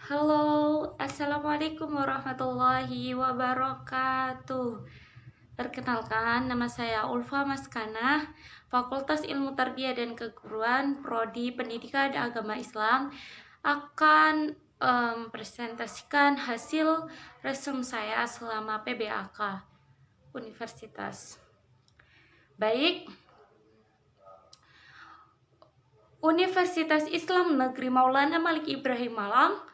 Halo, Assalamualaikum warahmatullahi wabarakatuh. Perkenalkan, nama saya Ulfa Maskanah, Fakultas Ilmu Tarbiyah dan Keguruan, Prodi Pendidikan Agama Islam, akan presentasikan hasil resum saya selama PBAK Universitas. Baik, Universitas Islam Negeri Maulana Malik Ibrahim Malang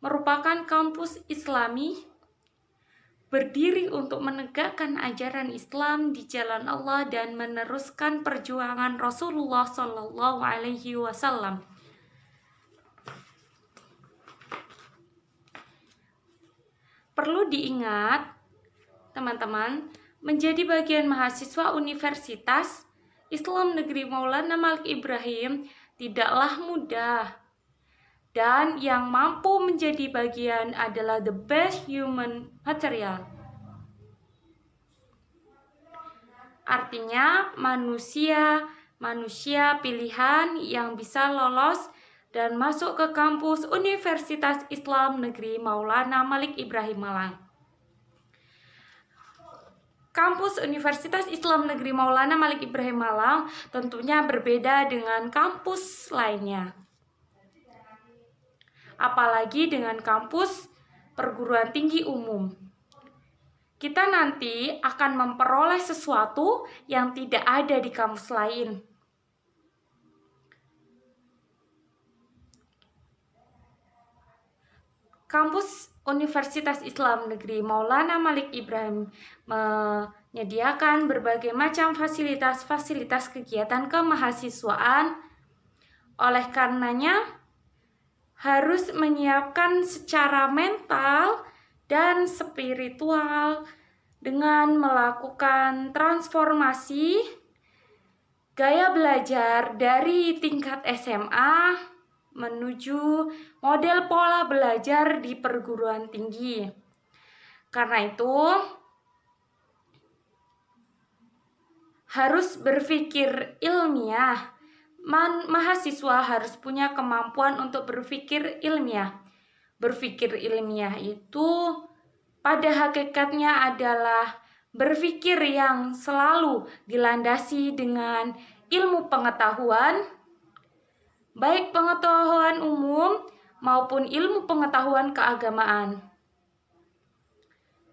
merupakan kampus Islami berdiri untuk menegakkan ajaran Islam di jalan Allah dan meneruskan perjuangan Rasulullah Shallallahu Alaihi Wasallam. Perlu diingat, teman-teman, menjadi bagian mahasiswa Universitas Islam Negeri Maulana Malik Ibrahim tidaklah mudah. Dan yang mampu menjadi bagian adalah the best human material. Artinya manusia pilihan yang bisa lolos dan masuk ke kampus Universitas Islam Negeri Maulana Malik Ibrahim Malang. Kampus Universitas Islam Negeri Maulana Malik Ibrahim Malang tentunya berbeda dengan kampus lainnya. Apalagi dengan kampus perguruan tinggi umum. Kita nanti akan memperoleh sesuatu yang tidak ada di kampus lain. Kampus Universitas Islam Negeri Maulana Malik Ibrahim menyediakan berbagai macam fasilitas kegiatan kemahasiswaan. Oleh karenanya, harus menyiapkan secara mental dan spiritual dengan melakukan transformasi gaya belajar dari tingkat SMA menuju model pola belajar di perguruan tinggi. Karena itu, harus berpikir ilmiah. Mahasiswa harus punya kemampuan untuk berpikir ilmiah. Berpikir ilmiah itu pada hakikatnya adalah berpikir yang selalu dilandasi dengan ilmu pengetahuan, baik pengetahuan umum maupun ilmu pengetahuan keagamaan.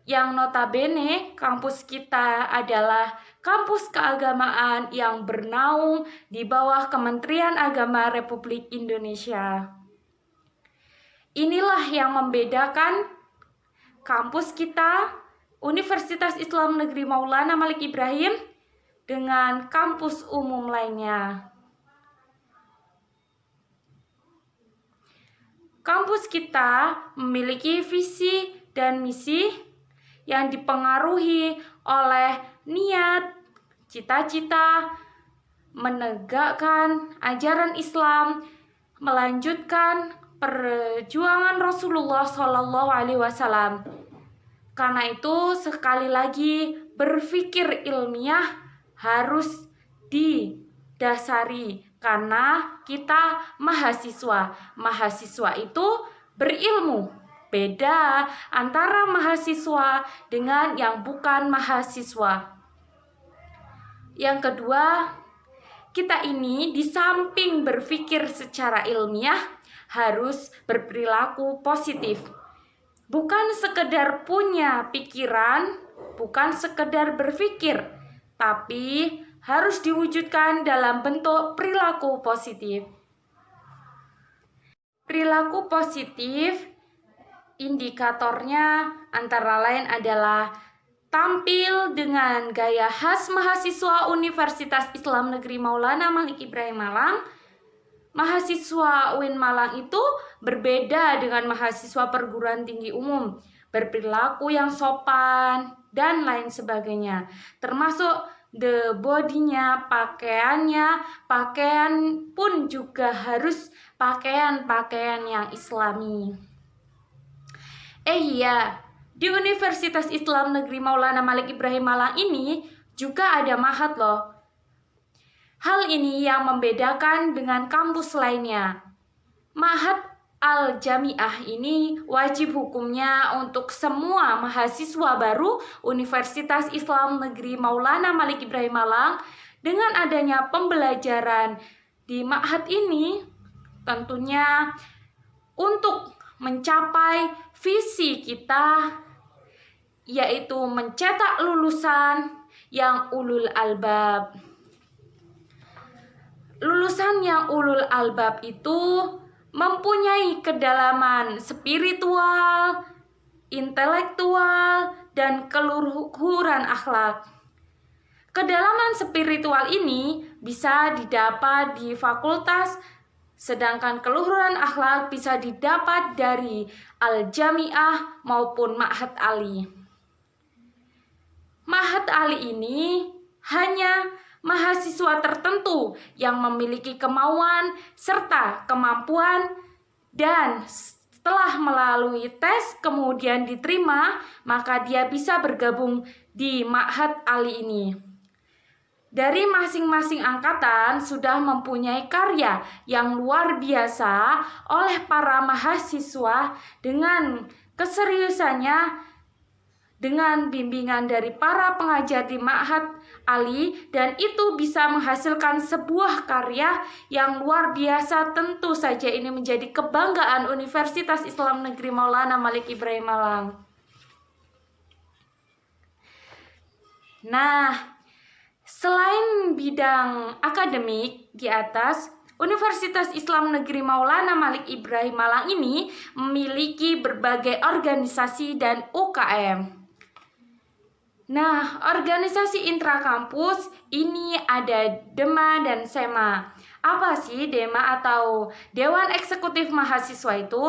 Yang notabene kampus kita adalah kampus keagamaan yang bernaung di bawah Kementerian Agama Republik Indonesia. Inilah yang membedakan kampus kita, Universitas Islam Negeri Maulana Malik Ibrahim, dengan kampus umum lainnya. Kampus kita memiliki visi dan misi yang dipengaruhi oleh niat, cita-cita, menegakkan ajaran Islam, melanjutkan perjuangan Rasulullah Shallallahu Alaihi Wasallam. Karena itu, sekali lagi, berpikir ilmiah harus didasari karena kita mahasiswa itu berilmu. Beda antara mahasiswa dengan yang bukan mahasiswa. Yang kedua, kita ini di samping berpikir secara ilmiah harus berperilaku positif. Bukan sekedar punya pikiran, bukan sekedar berpikir, tapi harus diwujudkan dalam bentuk perilaku positif. Perilaku positif indikatornya antara lain adalah tampil dengan gaya khas mahasiswa Universitas Islam Negeri Maulana Malik Ibrahim Malang. Mahasiswa UIN Malang itu berbeda dengan mahasiswa perguruan tinggi umum, berperilaku yang sopan dan lain sebagainya, termasuk the body-nya, pakaiannya, pakaian pun juga harus pakaian yang islami. Iya, di Universitas Islam Negeri Maulana Malik Ibrahim Malang ini juga ada mahat loh. Hal ini yang membedakan dengan kampus lainnya. Mahat Al-Jamiah ini wajib hukumnya untuk semua mahasiswa baru Universitas Islam Negeri Maulana Malik Ibrahim Malang. Dengan adanya pembelajaran di ma'had ini, tentunya untuk mencapai visi kita, yaitu mencetak lulusan yang ulul albab. Lulusan yang ulul albab itu mempunyai kedalaman spiritual, intelektual, dan keluhuran akhlak. Kedalaman spiritual ini bisa didapat di fakultas, sedangkan keluhuran akhlak bisa didapat dari Al-Jamiah maupun Ma'had Ali. Ma'had Ali ini hanya mahasiswa tertentu yang memiliki kemauan serta kemampuan dan setelah melalui tes kemudian diterima, maka dia bisa bergabung di Ma'had Ali ini. Dari masing-masing angkatan sudah mempunyai karya yang luar biasa oleh para mahasiswa dengan keseriusannya, dengan bimbingan dari para pengajar di Ma'had Ali, dan itu bisa menghasilkan sebuah karya yang luar biasa. Tentu saja ini menjadi kebanggaan Universitas Islam Negeri Maulana Malik Ibrahim Malang. Nah, selain bidang akademik di atas, Universitas Islam Negeri Maulana Malik Ibrahim Malang ini memiliki berbagai organisasi dan UKM. Nah, organisasi intrakampus ini ada DEMA dan SEMA. Apa sih DEMA atau Dewan Eksekutif Mahasiswa itu?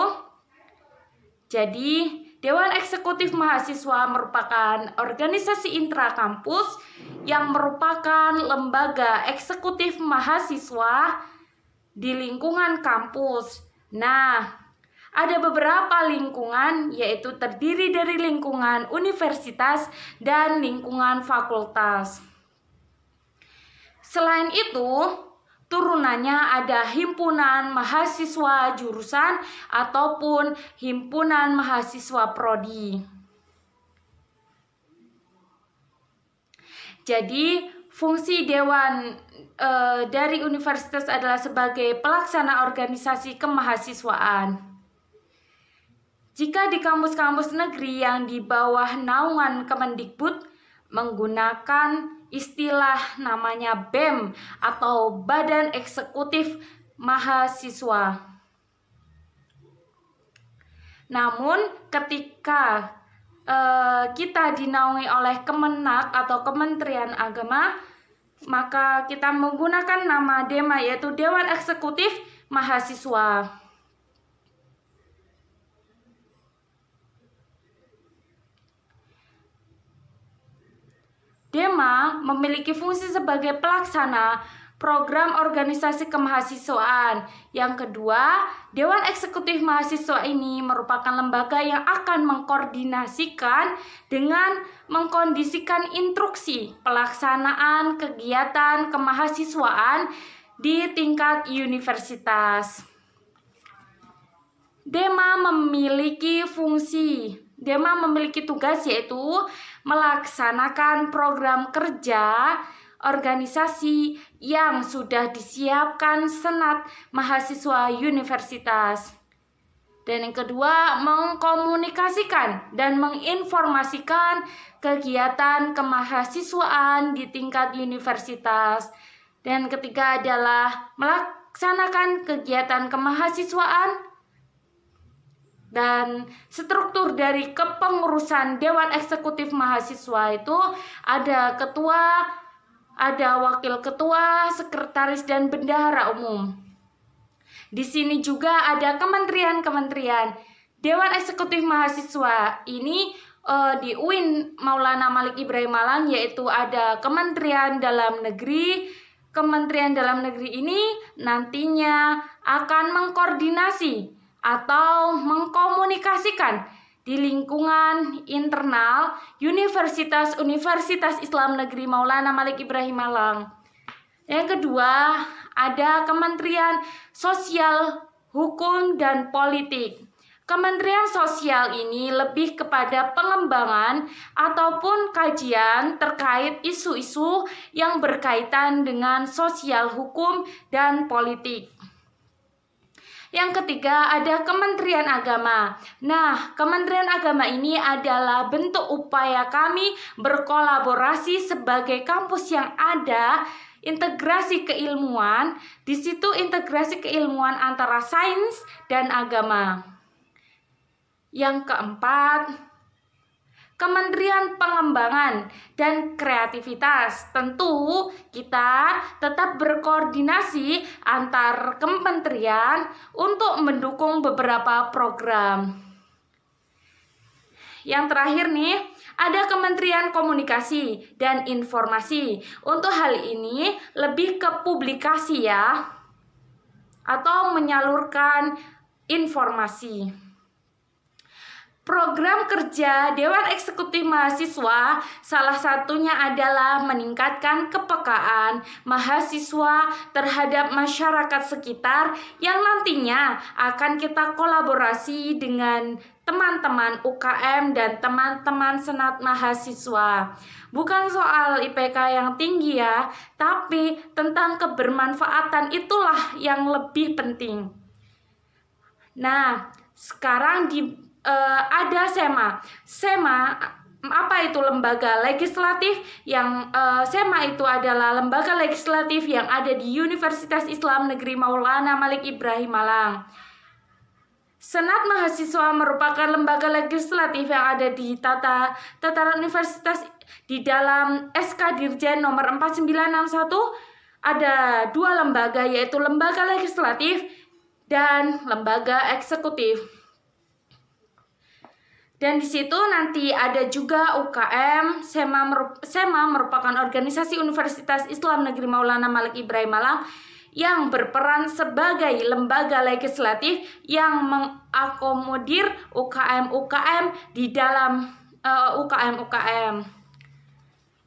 Jadi, Dewan Eksekutif Mahasiswa merupakan organisasi intrakampus yang merupakan lembaga eksekutif mahasiswa di lingkungan kampus. Nah, ada beberapa lingkungan, yaitu terdiri dari lingkungan universitas dan lingkungan fakultas. Selain itu, turunannya ada himpunan mahasiswa jurusan ataupun himpunan mahasiswa prodi. Jadi, fungsi dewan dari universitas adalah sebagai pelaksana organisasi kemahasiswaan. Jika di kampus-kampus negeri yang di bawah naungan Kemendikbud menggunakan istilah namanya BEM atau Badan Eksekutif Mahasiswa. Namun ketika kita dinaungi oleh Kemenak atau Kementerian Agama, maka kita menggunakan nama DEMA, yaitu Dewan Eksekutif Mahasiswa. DEMA memiliki fungsi sebagai pelaksana program organisasi kemahasiswaan. Yang kedua, Dewan Eksekutif Mahasiswa ini merupakan lembaga yang akan mengkoordinasikan dengan mengkondisikan instruksi pelaksanaan kegiatan kemahasiswaan di tingkat universitas. DEMA memiliki tugas, yaitu melaksanakan program kerja organisasi yang sudah disiapkan Senat Mahasiswa Universitas. Dan yang kedua, mengkomunikasikan dan menginformasikan kegiatan kemahasiswaan di tingkat universitas. Dan ketiga adalah melaksanakan kegiatan kemahasiswaan. Dan struktur dari kepengurusan Dewan Eksekutif Mahasiswa itu ada ketua, ada wakil ketua, sekretaris, dan bendahara umum. Di sini juga ada kementerian-kementerian. Dewan Eksekutif Mahasiswa ini di UIN Maulana Malik Ibrahim Malang, yaitu ada Kementerian Dalam Negeri. Kementerian Dalam Negeri ini nantinya akan mengkoordinasi atau mengkomunikasikan di lingkungan internal Universitas Islam Negeri Maulana Malik Ibrahim Malang. Yang kedua, ada Kementerian Sosial hukum, dan politik. Kementerian Sosial ini lebih kepada pengembangan ataupun kajian terkait isu-isu yang berkaitan dengan sosial, hukum, dan politik. Yang ketiga ada Kementerian Agama. Nah, Kementerian Agama ini adalah bentuk upaya kami berkolaborasi sebagai kampus yang ada integrasi keilmuan. Di situ integrasi keilmuan antara sains dan agama. Yang keempat, Kementerian Pengembangan dan Kreativitas. Tentu kita tetap berkoordinasi antar kementerian untuk mendukung beberapa program. Yang terakhir nih, ada Kementerian Komunikasi dan Informasi. Untuk hal ini lebih ke publikasi ya, atau menyalurkan informasi. Program kerja Dewan Eksekutif Mahasiswa salah satunya adalah meningkatkan kepekaan mahasiswa terhadap masyarakat sekitar yang nantinya akan kita kolaborasi dengan teman-teman UKM dan teman-teman senat mahasiswa. Bukan soal IPK yang tinggi ya, tapi tentang kebermanfaatan itulah yang lebih penting. Nah, sekarang ada SEMA. SEMA apa itu? Lembaga legislatif. Yang SEMA itu adalah lembaga legislatif yang ada di Universitas Islam Negeri Maulana Malik Ibrahim Malang. Senat Mahasiswa merupakan lembaga legislatif yang ada di tataran universitas. Di dalam SK Dirjen nomor 4961 ada dua lembaga, yaitu lembaga legislatif dan lembaga eksekutif. Dan di situ nanti ada juga UKM. SEMA merupakan organisasi Universitas Islam Negeri Maulana Malik Ibrahim Malang yang berperan sebagai lembaga legislatif yang mengakomodir UKM-UKM di dalam UKM-UKM.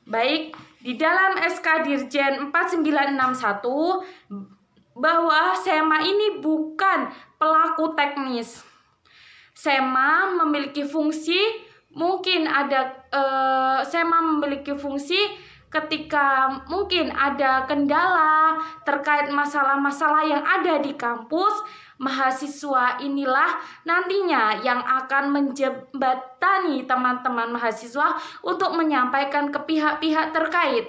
Baik, di dalam SK Dirjen 4961 bahwa SEMA ini bukan pelaku teknis. SEMA memiliki fungsi, SEMA memiliki fungsi ketika mungkin ada kendala terkait masalah-masalah yang ada di kampus. Mahasiswa inilah nantinya yang akan menjembatani teman-teman mahasiswa untuk menyampaikan ke pihak-pihak terkait.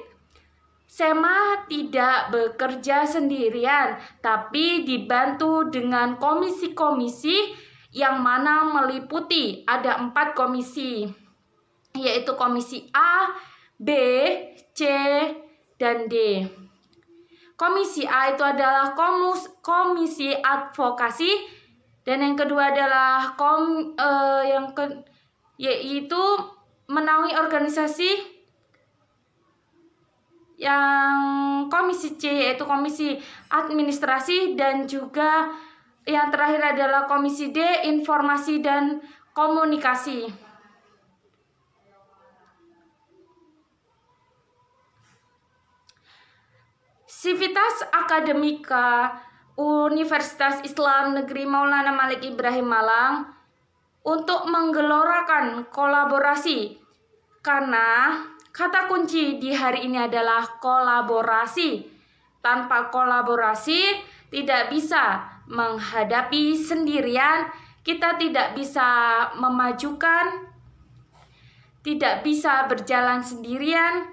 SEMA tidak bekerja sendirian, tapi dibantu dengan komisi-komisi yang mana meliputi ada 4 komisi, yaitu komisi A, B, C, dan D. Komisi A itu adalah komisi advokasi, dan yang kedua adalah yaitu menaungi organisasi. Yang komisi C yaitu komisi administrasi, dan juga yang terakhir adalah komisi D, informasi dan komunikasi. Sivitas Akademika Universitas Islam Negeri Maulana Malik Ibrahim Malang untuk menggelorakan kolaborasi, karena kata kunci di hari ini adalah kolaborasi. Tanpa kolaborasi tidak bisa menghadapi sendirian, kita tidak bisa memajukan, tidak bisa berjalan sendirian.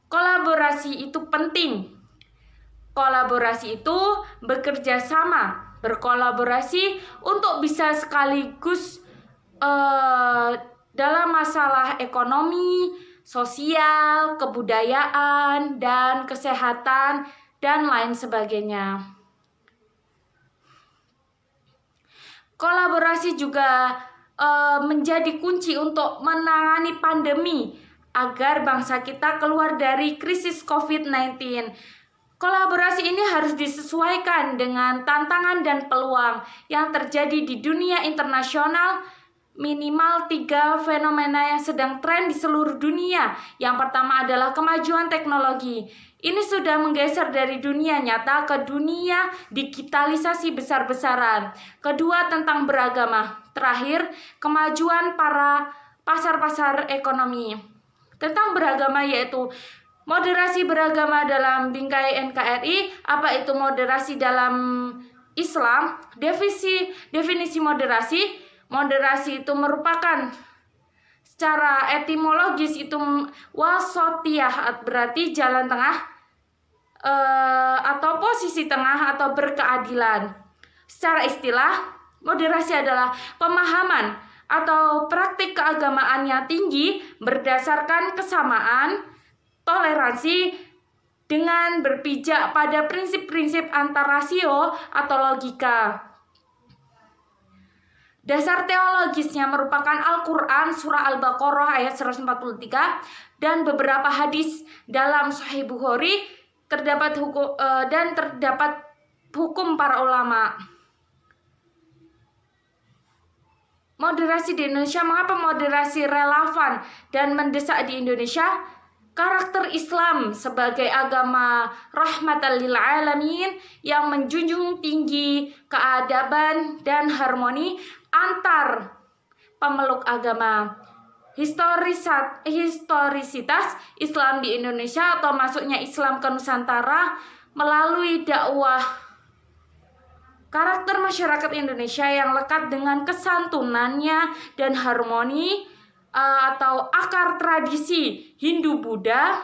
Kolaborasi itu penting. Kolaborasi itu bekerja sama, berkolaborasi untuk bisa sekaligus dalam masalah ekonomi, sosial, kebudayaan, dan kesehatan, dan lain sebagainya. Kolaborasi juga menjadi kunci untuk menangani pandemi agar bangsa kita keluar dari krisis COVID-19. Kolaborasi ini harus disesuaikan dengan tantangan dan peluang yang terjadi di dunia internasional, minimal 3 fenomena yang sedang tren di seluruh dunia. Yang pertama adalah kemajuan teknologi. Ini sudah menggeser dari dunia nyata ke dunia digitalisasi besar-besaran. Kedua, tentang beragama. Terakhir, kemajuan para pasar-pasar ekonomi. Tentang beragama yaitu moderasi beragama dalam bingkai NKRI. Apa itu moderasi dalam Islam? Definisi moderasi. Moderasi itu merupakan secara etimologis itu wasotiyah, berarti jalan tengah atau posisi tengah atau berkeadilan. Secara istilah, moderasi adalah pemahaman atau praktik keagamaan yang tinggi berdasarkan kesamaan, toleransi, dengan berpijak pada prinsip-prinsip antar rasio atau logika. Dasar teologisnya merupakan Al-Quran surah Al-Baqarah ayat 143 dan beberapa hadis dalam Sahih Bukhari terdapat hukum para ulama. Moderasi di Indonesia. Mengapa moderasi relevan dan mendesak di Indonesia? Karakter Islam sebagai agama rahmatan lil alamin yang menjunjung tinggi keadaban dan harmoni antar pemeluk agama. Historisitas Islam di Indonesia atau masuknya Islam ke Nusantara melalui dakwah. Karakter masyarakat Indonesia yang lekat dengan kesantunannya dan harmoni atau akar tradisi Hindu-Buddha.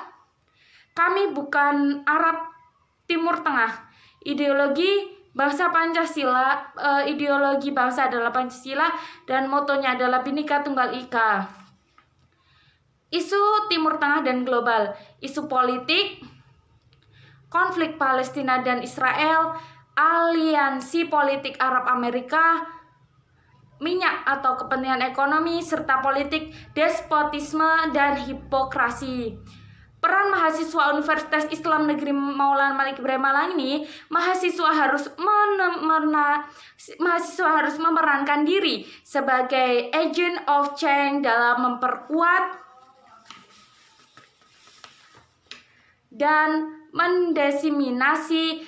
Kami bukan Arab Timur Tengah. Ideologi bangsa Pancasila, ideologi bangsa adalah Pancasila dan motonya adalah Bhinneka Tunggal Ika. Isu Timur Tengah dan global, isu politik, konflik Palestina dan Israel, aliansi politik Arab Amerika, minyak atau kepentingan ekonomi, serta politik despotisme dan hipokrasi. Peran mahasiswa Universitas Islam Negeri Maulana Malik Ibrahim Malang ini, mahasiswa harus memerankan diri sebagai agent of change dalam memperkuat dan mendiseminasi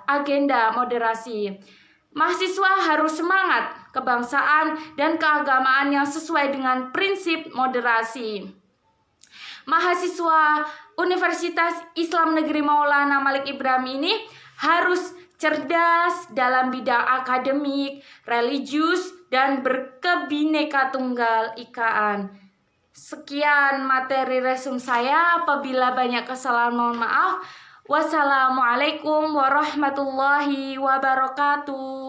agenda moderasi. Mahasiswa harus semangat kebangsaan dan keagamaan yang sesuai dengan prinsip moderasi. Mahasiswa Universitas Islam Negeri Maulana Malik Ibrahim ini harus cerdas dalam bidang akademik, religius, dan berkebineka-tunggal ikaan. Sekian materi resume saya. Apabila banyak kesalahan mohon maaf. Wassalamualaikum warahmatullahi wabarakatuh.